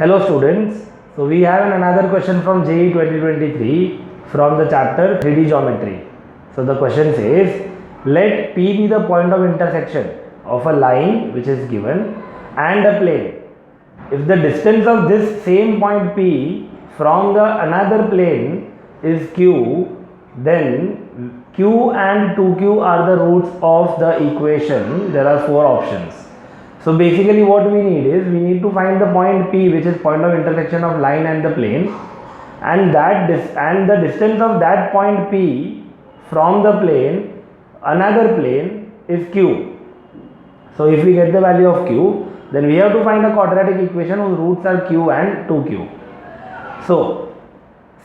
Hello students, so we have another question from JEE 2023 from the chapter 3D geometry. So the question says, let P be the point of intersection of a line which is given and a plane. If the distance of this same point P from the another plane is Q, then Q and 2Q are the roots of the equation. There are four options. So basically what we need is, we need to find the point P, which is point of intersection of line and the plane, and the distance of that point P from the plane, another plane, is Q. So if we get the value of Q, then we have to find a quadratic equation whose roots are Q and 2Q. So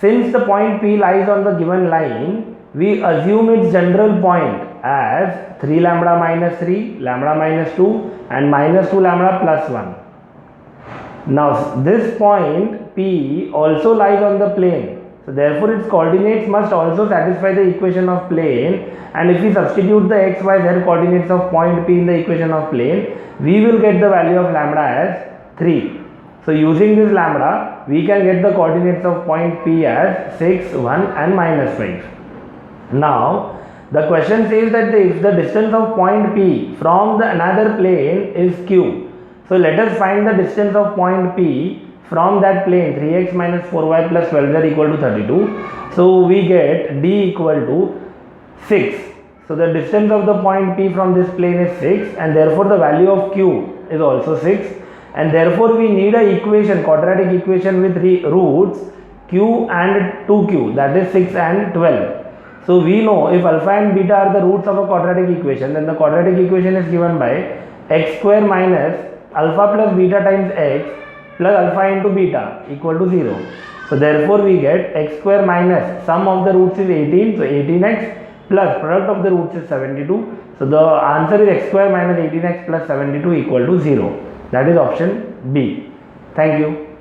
since the point P lies on the given line, we assume its general point as 3 lambda minus 3, lambda minus 2 and minus 2 lambda plus 1. Now this point P also lies on the plane, so therefore its coordinates must also satisfy the equation of plane, and if we substitute the x, y, z coordinates of point P in the equation of plane, we will get the value of lambda as 3. So using this lambda, we can get the coordinates of point P as 6, 1 and minus 5. Now the question says that if the distance of point P from the another plane is Q, so let us find the distance of point P from that plane, 3x minus 4y plus 12z equal to 32. So we get d equal to 6. So the distance of the point P from this plane is 6, and therefore the value of Q is also 6, and therefore we need a equation, quadratic equation with roots Q and 2Q, that is 6 and 12. So we know if alpha and beta are the roots of a quadratic equation, then the quadratic equation is given by x square minus alpha plus beta times x plus alpha into beta equal to 0. So therefore we get x square minus sum of the roots is 18, so 18x plus product of the roots is 72. So the answer is x square minus 18x plus 72 equal to 0. That is option B. Thank you.